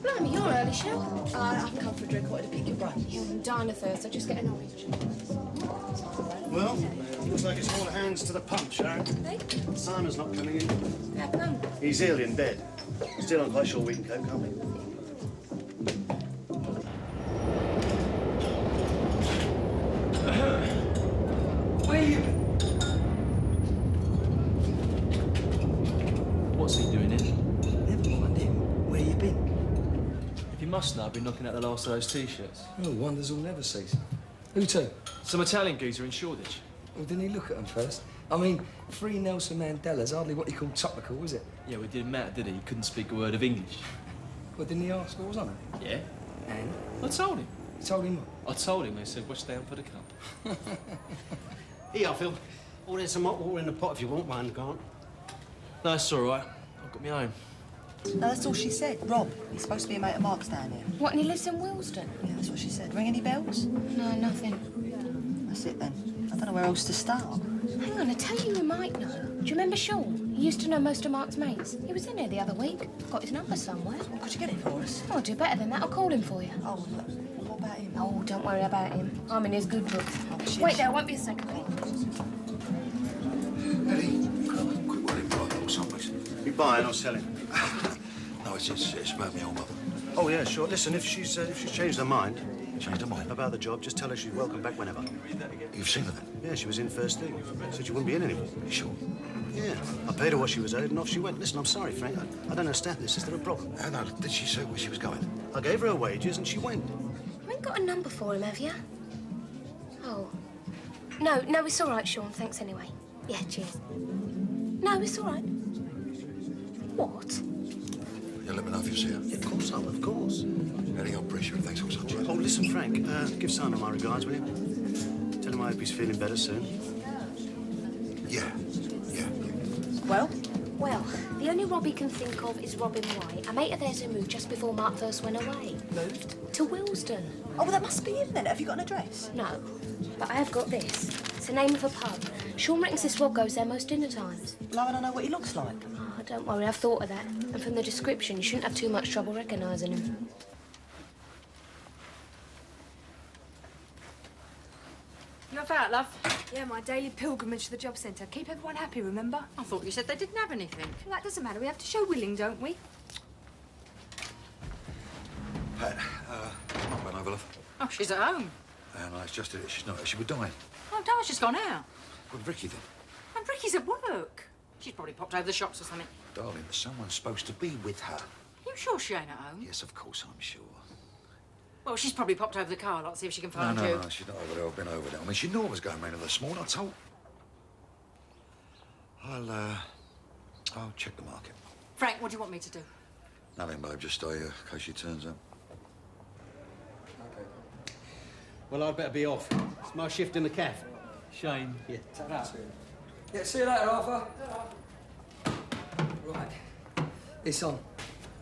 Blimey, you're early, Shell. I've come for a drink. I wanted to pick your brains. Yeah, I'm dying of thirst. I'll just get an orange. Well, looks like it's all hands to the pump, Sharon. Hey? Simon's not coming in. How come? He's ill in bed. Still, I'm quite sure we can cope, can't we? Where you been? What's he doing here? Never mind him. Where you been? If you must know, I've been knocking out the last of those T-shirts. Oh, wonders will never cease. Who to? Some Italian geezer in Shoreditch. Well, didn't he look at them first? I mean, 3 Nelson Mandela's hardly what you call topical, was it? Yeah, well, it didn't matter, did he? He couldn't speak a word of English. Well, didn't he ask what was on it? Yeah? And? I told him. You told him what? I told him. They said, watch down for the cup. Here, Phil. Oh, there's some hot water in the pot if you want one, Grant. No, it's all right. I've got my own. No, that's all she said. Rob, he's supposed to be a mate of Mark's down here. What, and he lives in Willesden? Yeah, that's what she said. Ring any bells? No, nothing. That's it then. I don't know where else to start. Hang on, I tell you who might know. Do you remember Sean? He used to know most of Mark's mates. He was in here the other week. Got his number somewhere. Could you get it for us? Oh, I'll do better than that. I'll call him for you. Oh, look. What about him? Oh, don't worry about him. I'm in his good books. Oh, cheers. Wait there, won't be a second, mate. Eddie, quick one in private or someplace. You buying or selling? No, it's about my old mother. Oh, yeah, sure. Listen, if she's changed her mind Changed her mind. about the job, just tell her she's welcome back whenever. You've seen her then? Yeah, she was in first thing. Said she wouldn't be in anymore. You sure? Yeah. I paid her what she was owed and off she went. Listen, I'm sorry, Frank. I don't understand this. Is there a problem? No, did she say where she was going? I gave her her wages and she went. You ain't got a number for him, have you? Oh. No, it's all right, Sean. Thanks anyway. Yeah, cheers. No, it's all right. What? Yeah, let me know if you see her. Yeah, of course, Simon, of course. Eddie, I appreciate it. Thanks so much. Oh, listen, Frank, give Simon my regards, will you? Tell him I hope he's feeling better soon. Yeah. Well, the only Rob he can think of is Robin White, a mate of theirs who moved just before Mark first went away. Moved? To Willesden. Oh, well, that must be him then. Have you got an address? No, but I have got this. It's the name of a pub. Sean reckons this Rob goes there most dinner times. Well, I don't know what he looks like. Oh, don't worry, I've thought of that. And from the description, you shouldn't have too much trouble recognising him. You up out, love? Yeah, my daily pilgrimage to the job centre. Keep everyone happy, remember? I thought you said they didn't have anything. Well, that doesn't matter. We have to show willing, don't we? Pat, Mum went over, love. Oh, she's at home. No, it's just that she's not. She would die. Oh, Dar's just gone out. What, Ricky then? And Ricky's at work. She's probably popped over the shops or something. Darling, someone's supposed to be with her. You sure she ain't at home? Yes, of course, I'm sure. Well, she's probably popped over the car lot, see if she can find you. No, she's not over there. I've been over there. I mean, she knew I was going round her this morning. I told... I'll check the market. Frank, what do you want me to do? Nothing, babe. Just stay here in case she turns up. Okay. Well, I'd better be off. It's my shift in the cafe. Shame. Yeah. Ta-ra. Yeah, see you later, Arthur. Right. It's on.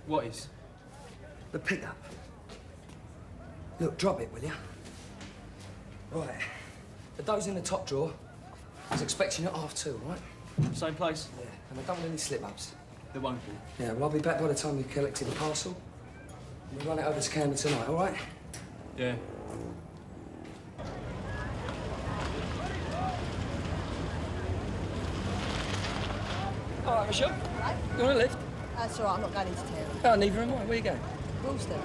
What is? The pickup. Look, drop it, will you? Right. The dough's in the top drawer. I was expecting it at 2:30, right? Same place? Yeah. And I don't want any slip-ups. There won't be. Yeah, well, I'll be back by the time you've collected the parcel. We'll run it over to Camden tonight, all right? Yeah. All right, Michelle. Right. You want a lift? That's all right. I'm not going into town. Oh, neither am I. Where you going? Willesden.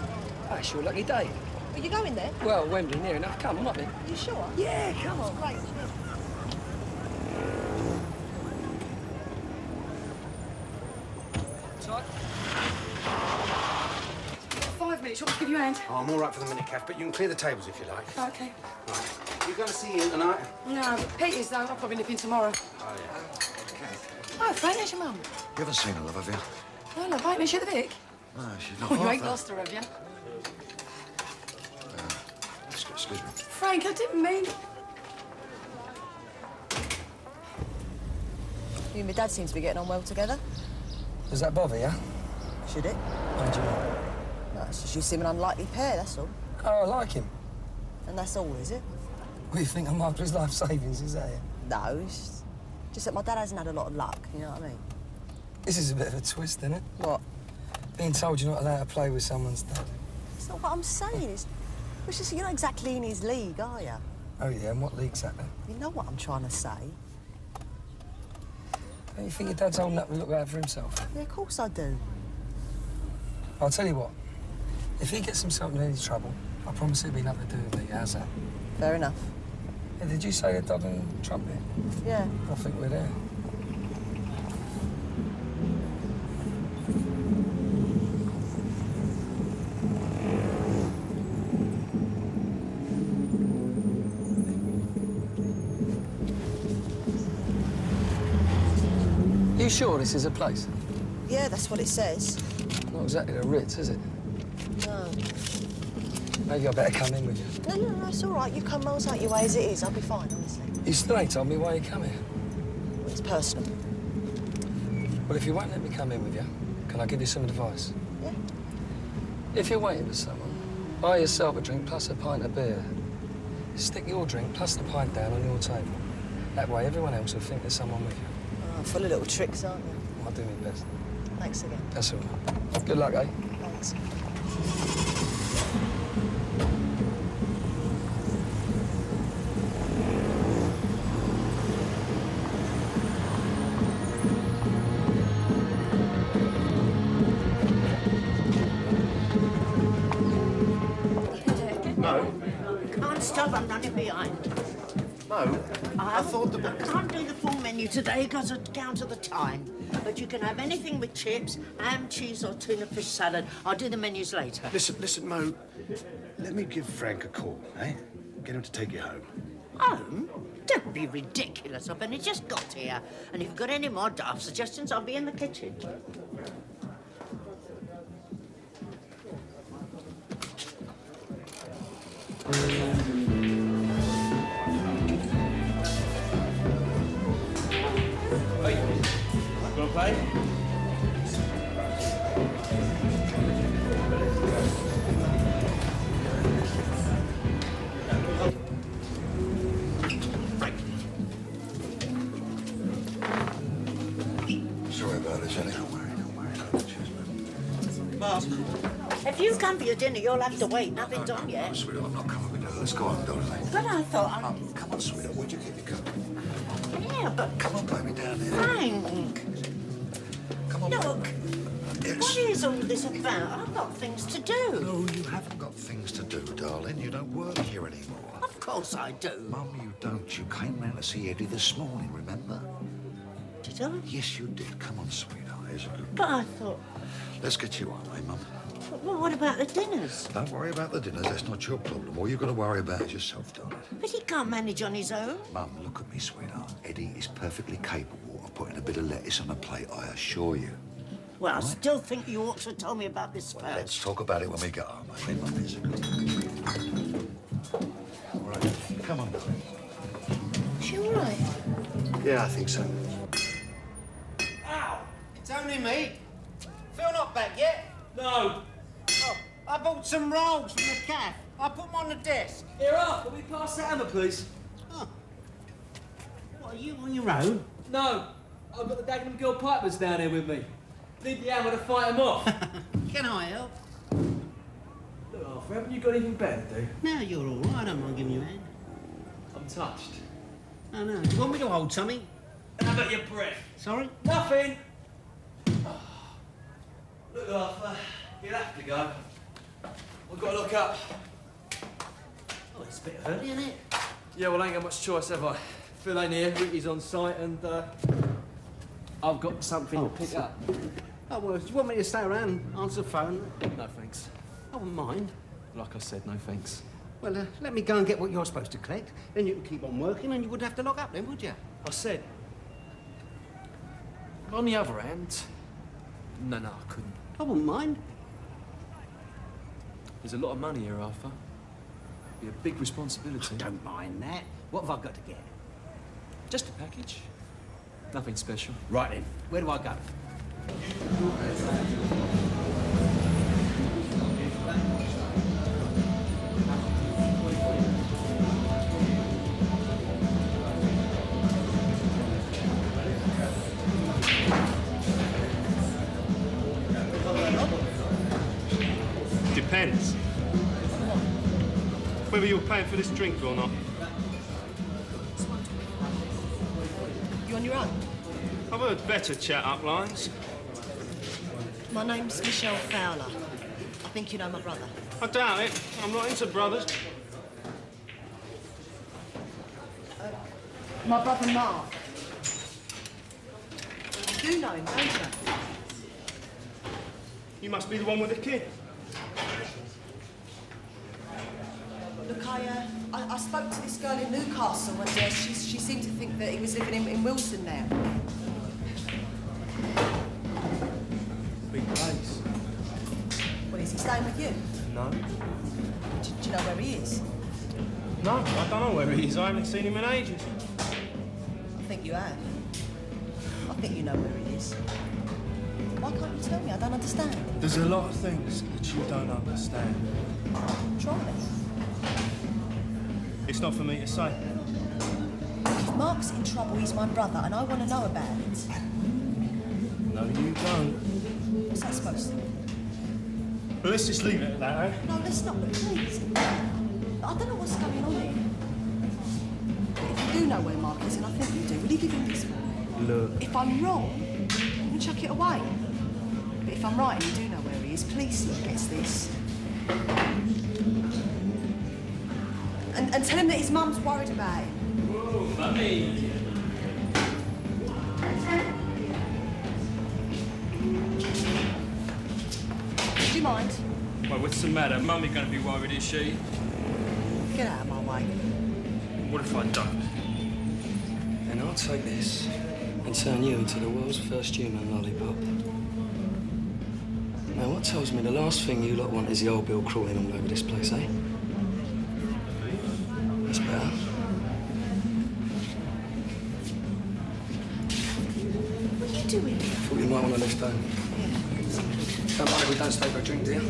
Ah, it's your lucky day. Are you going there? Well, Wembley, near enough. Come, I'm not then. You sure? Yeah, come on. Great. Tight. 5 minutes. Want to give you a hand? Oh, I'm all right for the minute, Kath, but you can clear the tables if you like. Okay. Right. You going to see Ian tonight? No, but Peter's, though. I'll probably nip in tomorrow. Oh, yeah. Oh, Frank, there's your mum. You haven't seen her, love, have you? No, love, ain't Miss at the Vic? No, she's not Oh, you half ain't that. lost her, have you? Excuse me. Frank, I didn't mean... You and my dad seem to be getting on well together. Does that bother you? Should it? How do you know? No, it's just you seem an unlikely pair, that's all. Oh, I like him. And that's all, is it? What do you think I'm after his life savings, is that it? No, it's just that my dad hasn't had a lot of luck, you know what I mean? This is a bit of a twist, isn't it? What? Being told you're not allowed to play with someone's dad. It's not what I'm saying. It's just you're not exactly in his league, are you? Oh, yeah, and what league's that, then? You know what I'm trying to say. Don't you think your dad's old enough to look out for himself? Yeah, of course I do. I'll tell you what. If he gets himself in any trouble, I promise it'll be nothing to do with me. How's that? Fair enough. Yeah, did you say a dog and trumpet? Yeah. I think we're there. Are you sure this is a place? Yeah, that's what it says. Not exactly the Ritz, is it? No. Maybe I better come in with you. No, it's all right. You come miles out your way as it is. I'll be fine, honestly. You still ain't told me why you come here. It's personal. Well, if you won't let me come in with you, can I give you some advice? Yeah. If you're waiting for someone, buy yourself a drink plus a pint of beer. Stick your drink plus the pint down on your table. That way everyone else will think there's someone with you. Oh, full of little tricks, aren't you? I'll do my best. Thanks again. That's all right. Good luck, eh? Thanks. Can't stop, I'm running behind. No, I thought the... I can't do the full menu today because of down to the time. But you can have anything with chips, ham, cheese or tuna fish salad. I'll do the menus later. Listen, Mo. Let me give Frank a call, eh? Get him to take you home. Home? Don't be ridiculous. I've only just got here. And if you've got any more daft suggestions, I'll be in the kitchen. Wanna play? Sorry about this, Ellie. Don't worry. Cheers, man. Mum, if you come for your dinner, you'll have to wait. Nothing's on No, yet. sweetheart, I'm not coming with you. Let's go on, darling. But I thought Come on, sweetheart. Where'd you get your coat? Yeah, but Come on, baby, down here. Frank. Come on. Look, Yes. what is all this about? I've got things to do. No, you haven't got things to do, darling. You don't work here anymore. Of course I do. Mum, you don't. You came round to see Eddie this morning, remember? Did I? Yes, you did. Come on, sweetheart. Here's a good... But I thought, Let's get you on, eh, Mum? well, what about the dinners? Don't worry about the dinners. That's not your problem. All you've got to worry about is yourself, darling. But he can't manage on his own. Mum, look at me, sweetheart. Eddie is perfectly capable of putting a bit of lettuce on a plate, I assure you. Well, I still think you ought to tell me about this Well, first. let's talk about it when we get home, eh, Mum? Here's a good... All right, come on, darling. Is she all right? Yeah, I think so. Ow! It's only me. Phil not back yet? No. Oh, I bought some rolls from the cafe. I put them on the desk. Here up. Can we pass the hammer, please? Oh. What, are you on your own? No. I've got the Dagenham Girl Pipers down here with me. Need the hammer to fight them off. Can I help? Look, Arthur, haven't you got anything better to do? No, you're all right. I don't mind giving you a hand. I'm touched. Oh, no. Do you want me to hold something? How about your breath? Sorry? Nothing. Look, Arthur, you'll have to go. We've got to look up. Oh, it's a bit early, isn't it? Yeah, well, I ain't got much choice, have I? Phil ain't here, Ricky's on site, and I've got something to pick up. Oh, well, do you want me to stay around and answer the phone? No, thanks. I wouldn't mind. Like I said, no thanks. Well, let me go and get what you're supposed to collect. Then you can keep on working and you wouldn't have to lock up then, would you? I said. On the other hand, no, I couldn't. I wouldn't mind. There's a lot of money here, Arthur. Be a big responsibility. I don't mind that. What have I got to get? Just a package. Nothing special. Right then. Where do I go? Depends. Whether you're paying for this drink or not. You on your own? I've heard better chat-up lines. My name's Michelle Fowler. I think you know my brother. I doubt it. I'm not into brothers. My brother Mark. You do know him, don't you? You must be the one with the kid. Look, I spoke to this girl in Newcastle and she seemed to think that he was living in Wilson now. Big place. Well, is he staying with you? No. Do you know where he is? No, I don't know where he is. I haven't seen him in ages. I think you have. I think you know where he is. Why can't you tell me? I don't understand. There's a lot of things that you don't understand. Try me. It's not for me to say. If Mark's in trouble, he's my brother, and I want to know about it. No, you don't. What's that supposed to mean? Well, let's just leave it at that, eh? No, let's not, please. I don't know what's going on here. But if you do know where Mark is, and I think you do, will you give him this for me? Look. If I'm wrong, then chuck it away. But if I'm right and you do know where he is, please see he gets this. And tell him that his mum's worried about him. Whoa, Mummy! Do you mind? Well, what's the matter? Mummy gonna be worried, is she? Get out of my way. What if I don't? And I'll take this and turn you into the world's first human lollipop. Now, what tells me the last thing you lot want is the old Bill crawling all over this place, eh? That's better. What are you doing? Thought you might want to lift home. Don't mind if we don't stay for a drink, do you?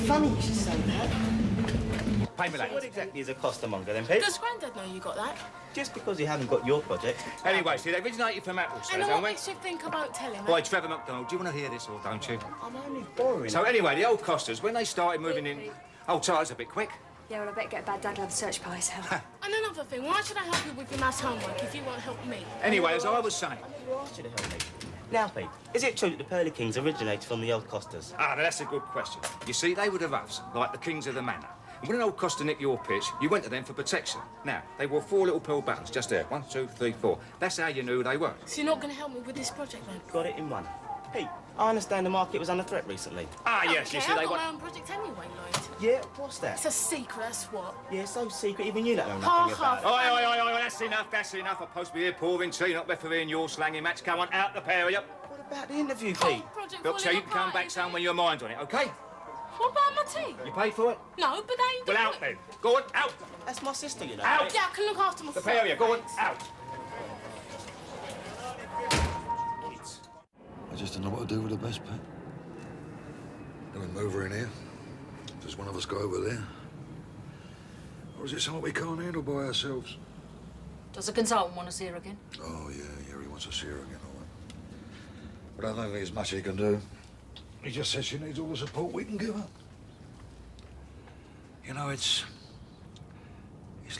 Funny you should say that. Pay me that. What exactly is a costermonger then, Pete? Does Grandad know you got that? Just because he hadn't got your project. Anyway, see, they originated from Apple, And don't what we? makes you think I won't tell him? Boy, Trevor McDonald, do you want to hear this or don't you? I'm only borrowing. So anyway, the old Costers, when they started moving in... Oh, Tyler's a bit quick. Yeah, well, I better get a bad dad to have a search by himself. And another thing, why should I help you with your maths homework if you won't help me? Anyway, as I was saying... I never asked you to help me. Now, Pete, is it true that the Pearly Kings originated from the old Costers? Ah, now that's a good question. You see, they were the roughs, like the kings of the manor. And when an old Coster nicked your pitch, you went to them for protection. Now, they wore 4 little pearl buttons, just there. 1, 2, 3, 4. That's how you knew they were. So you're not going to help me with this project, then? Got it in one. Pete, I understand the market was under threat recently. Ah, yes, you see, I've they got were... my own project anyway, Lloyd. Yeah, what's that? It's a secret, that's what. Yeah, so secret, even you don't know Ha, nothing about it. Oi, that's enough, that's enough. I'm supposed to be here pouring tea, not refereeing your slanging match. Come on, out the pair of you. What about the interview, Pete? Look, so you can come back home when your mind's on it, OK? What about my tea? You paid for it? No, but they ain't Well, out then. Go on, out. That's my sister, you know. Out. Yeah, I can look after myself. The pair of you, go on, out. I just don't know what to do with the best pet. Can we move her in here? Does one of us go over there? Or is it something we can't handle by ourselves? Does the consultant want to see her again? Oh, yeah, he wants to see her again, all right. But I don't think there's much he can do. He just says she needs all the support we can give her. You know, it's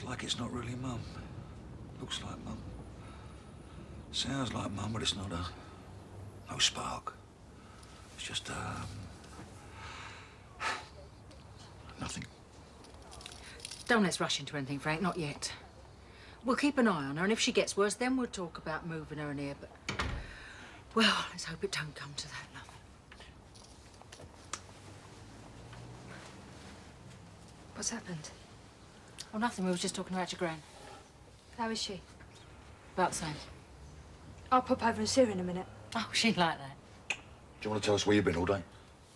like it's not really Mum. Looks like Mum. Sounds like Mum, but it's not no spark. It's just, nothing. Don't let's rush into anything, Frank, not yet. We'll keep an eye on her, and if she gets worse, then we'll talk about moving her in here, but... Well, let's hope it don't come to that, love. What's happened? Oh, nothing. We were just talking about your gran. How is she? About the same. I'll pop over and see her in a minute. Oh, she'd like that. Do you want to tell us where you've been all day?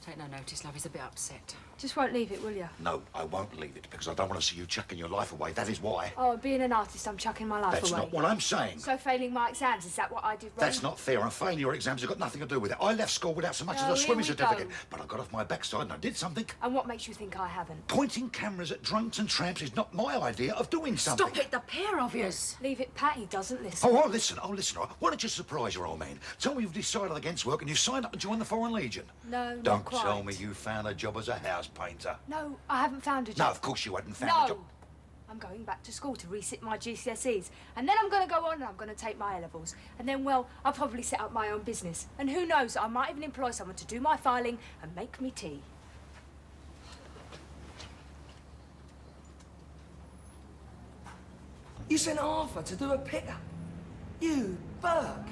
Take no notice, love. He's a bit upset. Just won't leave it, will you? No, I won't leave it, because I don't want to see you chucking your life away. That is why. Oh, being an artist, I'm chucking my life That's away. not what I'm saying. So failing my exams, is that what I did wrong? That's not fair, and failing your exams has got nothing to do with it. I left school without so much Oh, as a here swimming we certificate, go. but I got off my backside and I did something. And what makes you think I haven't? Pointing cameras at drunks and tramps is not my idea of doing something. Stop it, the pair of yous. Leave it, Pat, he doesn't listen. Oh, listen. All right. Why don't you surprise your old man? Tell me you've decided against work and you've signed up to join the Foreign Legion. No. Don't quite. tell me you found a job as a house painter. No, I haven't found a job. No, of course you hadn't found No. a job. I'm going back to school to resit my GCSEs. And then I'm going to go on and I'm going to take my A-levels. And then, well, I'll probably set up my own business. And who knows, I might even employ someone to do my filing and make me tea. You sent Arthur to do a pick-up? You Burke!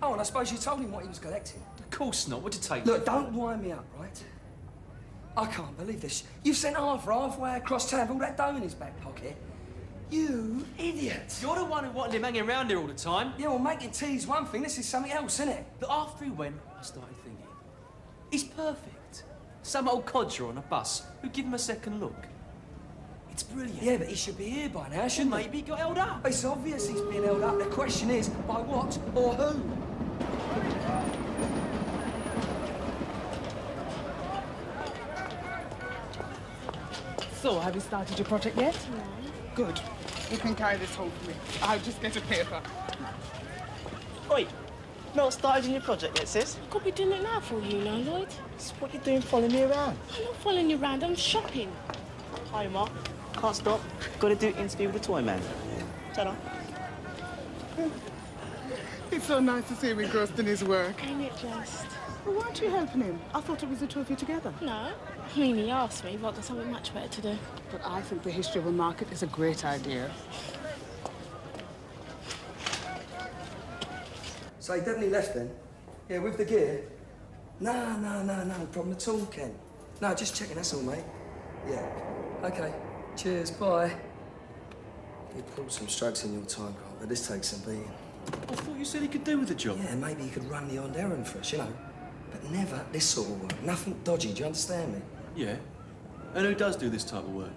Oh, and I suppose you told him what he was collecting. Of course not. What'd you take? Look, don't wind me up, right? I can't believe this. You sent Arthur halfway across town with all that dough in his back pocket. You idiot! You're the one who wanted him hanging around here all the time. Yeah, well, making tea's one thing. This is something else, isn't it? But after he went, I started thinking, he's perfect. Some old codger on a bus who'd give him a second look. It's brilliant. Yeah, but he should be here by now, shouldn't Maybe he got held up. It's obvious he's being held up. The question is, by what or who? So, have you started your project yet? No. Good. You can carry this home for me. I'll just get a paper. Oi, not started on your project yet, sis? Could be doing it now for you, now, Lloyd. So what you doing following me around? I'm not following you around, I'm shopping. Hi, Mark. Can't stop. Got to do interview with the toy man. Ta-da. It's so nice to see him engrossed in his work. Ain't it just? Well, weren't you helping him? I thought it was the two of you together. No. I mean, he asked me, but I've got something much better to do. But I think the history of a market is a great idea. So he definitely left then? Yeah, with the gear? No problem at all, Ken. No, just checking, that's all, mate. Yeah. OK. Cheers, bye. You pulled some strokes in your time, Carl, but this takes some beating. I thought you said he could do with the job. Yeah, maybe he could run the odd errand for us, you know. But never this sort of work. Nothing dodgy, do you understand me? Yeah. And who does do this type of work?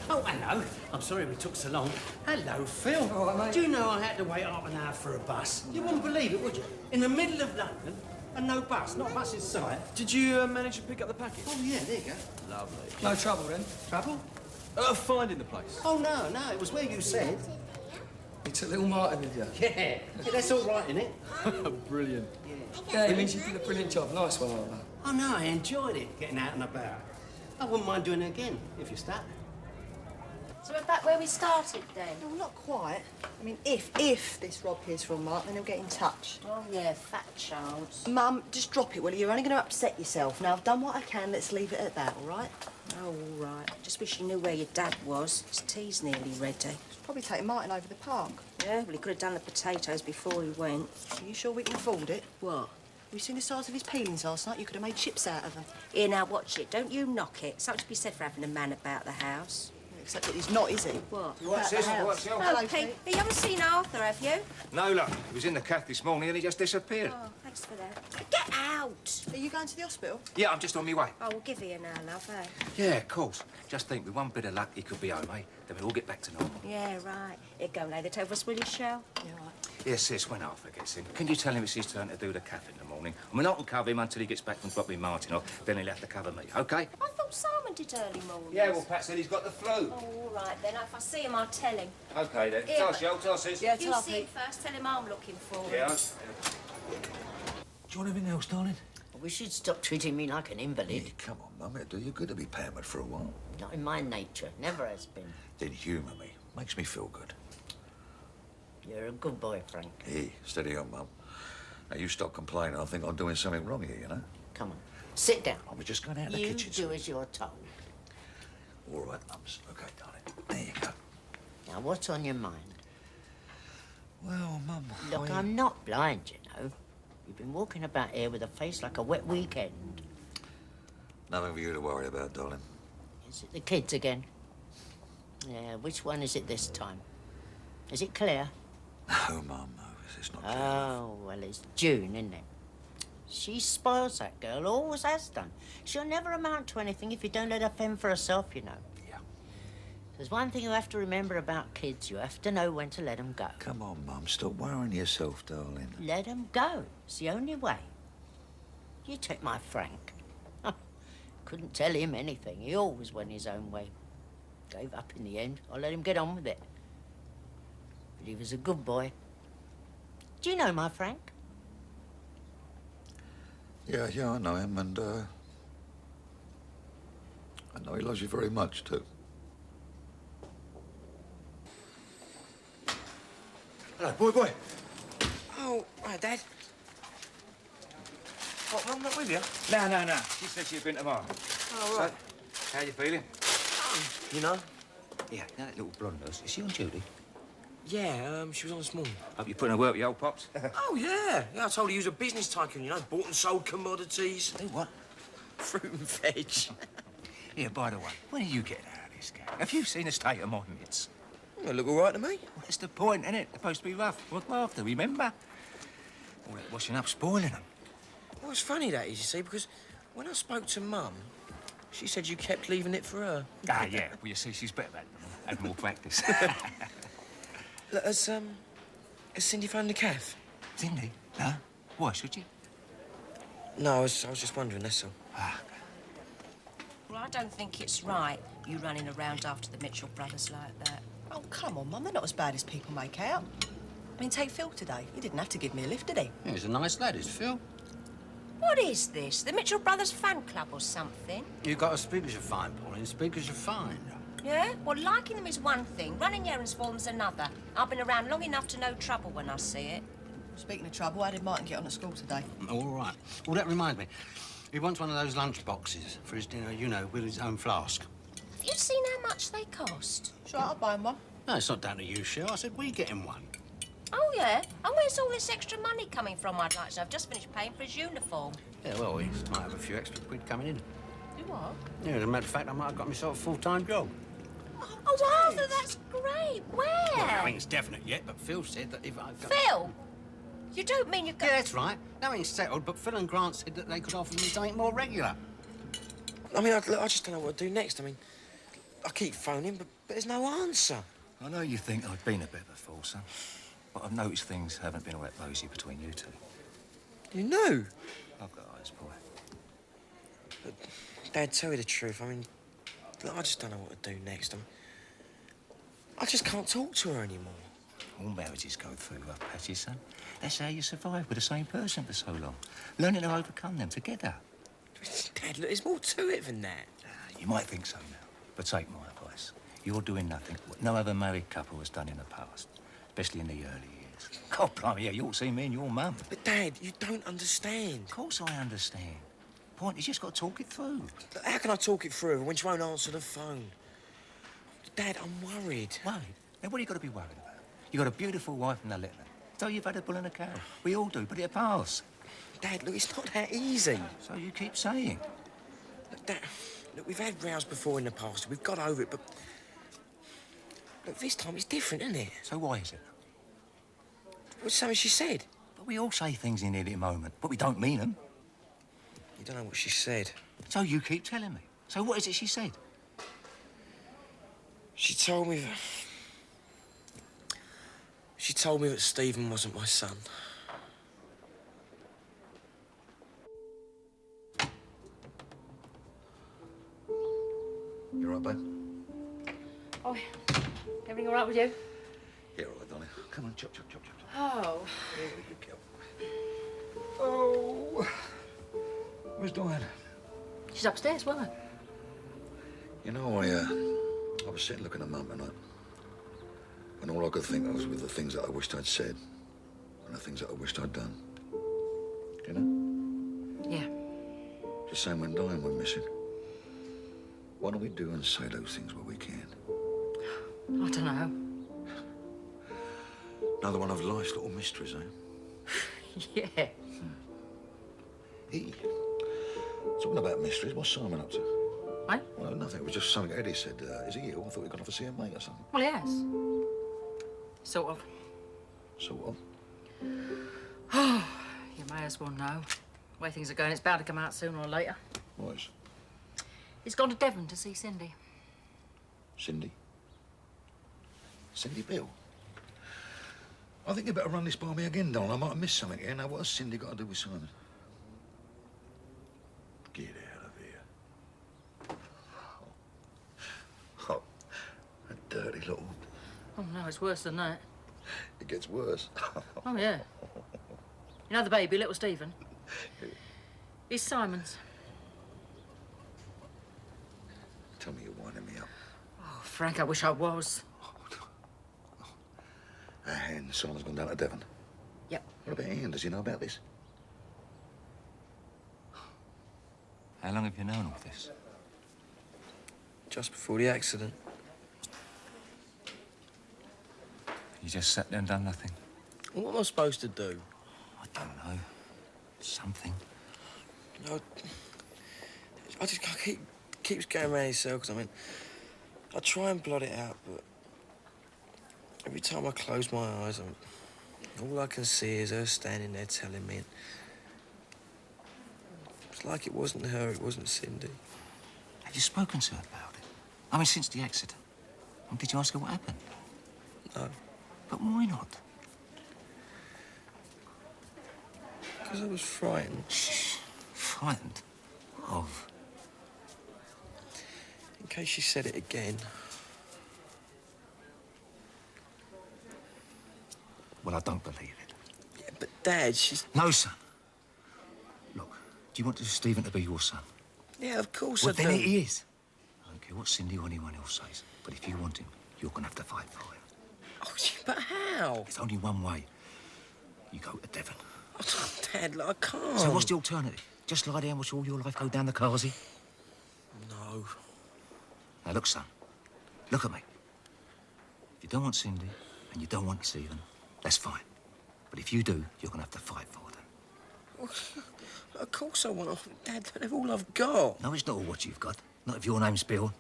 Oh, hello. I'm sorry we took so long. Hello, Phil. All right, mate. Do you know I had to wait half an hour for a bus? You wouldn't believe it, would you? In the middle of London, and no bus, not a bus in sight. Did you manage to pick up the package? Oh, yeah, there you go. Lovely. No trouble, then? Trouble? Finding the place. Oh, no, it was where you said. You took little Martin with you? Yeah, that's all right, innit? Brilliant. Yeah, he means you did a brilliant job. Nice one, Arthur. Oh, no, I enjoyed it, getting out and about. I wouldn't mind doing it again, if you're stuck. So we're back where we started then? No, not quite. I mean, if this Rob hears from Mark, then he'll get in touch. Oh, yeah, fat chance. Mum, just drop it, will you? You're only going to upset yourself. Now, I've done what I can. Let's leave it at that, all right? Oh, all right. Just wish you knew where your dad was. His tea's nearly ready. He's probably taking Martin over the park. Yeah, well, he could have done the potatoes before he went. Are you sure we can afford it? What? Have you seen the size of his peelings last night? You could have made chips out of them. Here, now, watch it. Don't you knock it. Something to be said for having a man about the house. Except that he's not, is he? What? What, sis? What's your... Hello, Pete. You haven't seen Arthur, have you? No, look. He was in the cafe this morning and he just disappeared. Oh, thanks for that. Get out! Are you going to the hospital? Yeah, I'm just on my way. Oh, we'll give you now, love, eh? Yeah, of course. Just think, with one bit of luck, he could be home, eh? Then we'll all get back to normal. Yeah, right. Here, go and lay the table for us, will you, Shell? Yeah, right. Yes, sis, when Arthur gets in, can you tell him it's his turn to do the cafe in the morning? I mean, I can cover him until he gets back from dropping Martin off, then he'll have to cover me, OK? I thought Simon did early mornings. Yeah, well, Pat said he's got the flu. Oh, all right, then. If I see him, I'll tell him. OK, then. Here, Tell Shell, tell sis. Yeah, you tell see him first, tell him I'm looking for him. Yeah. Do you want anything else, darling? We should stop treating me like an invalid. Yeah, come on, Mum. It'd do you good to be pampered for a while. Not in my nature. Never has been. Then humour me. Makes me feel good. You're a good boy, Frank. Hey, steady on, Mum. Now, you stop complaining. I think I'm doing something wrong here, you know? Come on. Sit down. I was just going out the You kitchen. do as you're told. All right, Mums. OK, darling. There you go. Now, what's on your mind? Well, Mum... Look, I'm not blind, you know. You've been walking about here with a face like a wet weekend. Nothing for you to worry about, darling. Is it the kids again? Yeah, which one is it this time? Is it Claire? No, Mum, no. It's not Oh, well, it's June, isn't it? She spoils that girl, always has done. She'll never amount to anything if you don't let her fend for herself, you know. Yeah. There's one thing you have to remember about kids. You have to know when to let them go. Come on, Mum. Stop worrying yourself, darling. Let them go. It's the only way. You take my Frank. Couldn't tell him anything. He always went his own way. Gave up in the end. I let him get on with it. But he was a good boy. Do you know my Frank? Yeah, I know him, and I know he loves you very much, too. Hello, boy. Oh, hi, Dad. What, Mum not with you? No. She said she'd been tomorrow. Oh, right. So, how you feeling? You know? Yeah, now that little blonde nurse, is she on duty? Yeah, she was on this morning. Hope you're putting her work with your old pops. Oh, yeah. Yeah, I told her he was a business tycoon, you know, bought and sold commodities. Do what? Fruit and veg. Yeah, by the way, when are you getting out of this game? Have you seen the state of my mitts? They look all right to me. Well, that's the point, innit? They're supposed to be rough, looked after, remember? All that washing up, spoiling them. Well, it's funny that is, you see, because when I spoke to Mum, she said you kept leaving it for her. Ah, yeah. Well, you see, she's better at them. Had more practice. Look, has Cindy phoned the cafe? Cindy? No? Why, should you? No, I was just wondering, that's all. Well, I don't think it's right, you running around after the Mitchell brothers like that. Oh, come on, Mum. They're not as bad as people make out. I mean, take Phil today. He didn't have to give me a lift, did he? Yeah, he's a nice lad, is Phil. What is this? The Mitchell brothers fan club or something? You got to speak as you find, Pauline. Speak as you find. Yeah? Well, liking them is one thing, running errands for them's another. I've been around long enough to know trouble when I see it. Speaking of trouble, how did Martin get on at school today? All right. Well, that reminds me. He wants one of those lunch boxes for his dinner, you know, with his own flask. Have you seen how much they cost? Sure, I'll buy him one. No, it's not down to you, Shell. I said we get him one. Oh, yeah? And where's all this extra money coming from, I'd like to know? I've just finished paying for his uniform. Yeah, well, he might have a few extra quid coming in. Do what? Yeah, as a matter of fact, I might have got myself a full-time job. Oh, Arthur, that's great. Where? Well, nothing's definite yet, but Phil said that if I got... Phil? You don't mean you're going... Yeah, that's right. Nothing's settled, but Phil and Grant said that they could offer me something more regular. I mean, I just don't know what to do next. I mean, I keep phoning, but there's no answer. I know you think I've been a bit of a fool, son. But I've noticed things haven't been all that rosy between you two. You know? I've got eyes, boy. But, Dad, tell you the truth, I mean, look, I just don't know what to do next. I just can't talk to her anymore. All marriages go through rough patches, son. That's how you survive with the same person for so long. Learning to overcome them together. Dad, look, there's more to it than that. You might think so now, but take my advice. You're doing nothing what no other married couple has done in the past, especially in the early years. God, blimey, yeah, you ought to see me and your mum. But, Dad, you don't understand. Of course I understand. Point is, you just got to talk it through. Look, how can I talk it through when she won't answer the phone? Dad, I'm worried. Worried? Now, what have you got to be worried about? You got a beautiful wife and a little one. So you've had a bull and a cow. We all do, but it'll pass. Dad, look, it's not that easy. So you keep saying. Look, Dad, look, we've had rows before in the past. We've got over it, but... Look, this time it's different, isn't it? So why is it? What's something she said? But we all say things in the moment, but we don't mean them. You don't know what she said. So you keep telling me. So what is it she said? She told me that... She told me that Stephen wasn't my son. You all right, babe? Oh, everything all right with you? Yeah, all right, darling. Come on, chop, chop, chop, chop, chop. Oh. There you go. Oh. Where's Diane? She's upstairs, wasn't her? You know, I was sitting looking at Mum tonight, and all I could think of was with the things that I wished I'd said and the things that I wished I'd done. You know? Yeah. Just saying when Diane went missing. Why don't we do and say those things where we can? I don't know. Another one of life's little mysteries, eh? Yeah. Hey, talking about mysteries, what's Simon up to? Eh? Well, nothing. It was just something Eddie said. Is he ill? I thought he'd gone off to see a mate or something. Well, yes. Sort of. Sort of. You may as well know. The way things are going, it's bound to come out sooner or later. What is? He's gone to Devon to see Cindy. Cindy? Cindy Bill? I think you better run this by me again, Don. I might have missed something here. Now, what has Cindy got to do with Simon? Get out of here. Oh, a dirty little... Oh, no, it's worse than that. It gets worse. Oh, yeah. You know the baby, little Stephen? He's Simon's. Tell me you're winding me up. Oh, Frank, I wish I was. And Simon's gone down to Devon. Yep. What about Ian? Does he know about this? How long have you known all this? Just before the accident. You just sat there and done nothing? What am I supposed to do? I don't know. Something. No, I keeps going round in circles. I mean, I try and blot it out, but every time I close my eyes, all I can see is her standing there telling me. It's like it wasn't her, it wasn't Cindy. Have you spoken to her about it? I mean, since the accident. And did you ask her what happened? No. But why not? Because I was frightened. Shh. Frightened? Of? In case she said it again. Well, I don't believe it. Yeah, but Dad, she's... No, son. Look, do you want Stephen to be your son? Yeah, of course Well, I do. then it is. I don't care what Cindy or anyone else says, but if you want him, you're going to have to fight for him. Oh, but how? There's only one way. You go to Devon. Oh, Dad, look, I can't. So what's the alternative? Just lie there and watch all your life go down the Carsey? No. Now, look, son. Look at me. If you don't want Cindy and you don't want Stephen, that's fine. But if you do, you're going to have to fight for them. Well, of course I want to. Dad, they're all I've got. No, it's not all what you've got. Not if your name's Bill.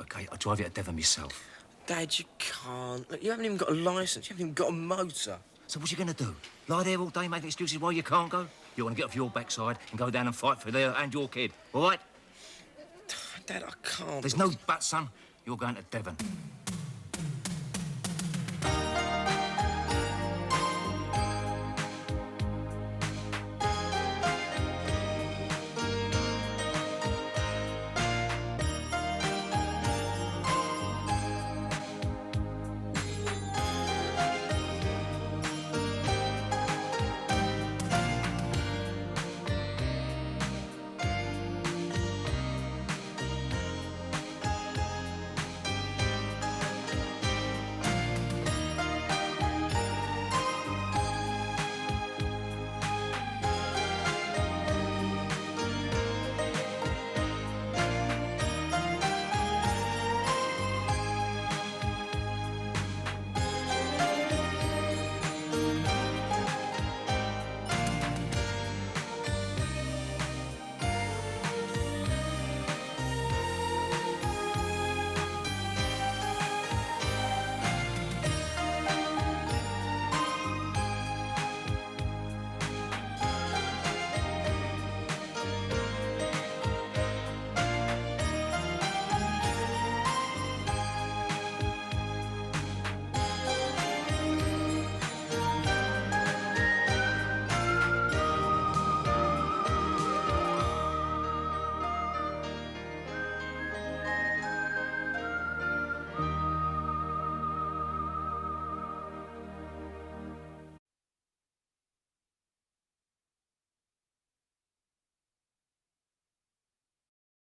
OK, I'll drive you to Devon myself. Dad, you can't. Look, you haven't even got a licence. You haven't even got a motor. So what you going to do? Lie there all day making excuses why you can't go? You're going to get off your backside and go down and fight for her and your kid, all right? Dad, I can't. There's no but, son. You're going to Devon.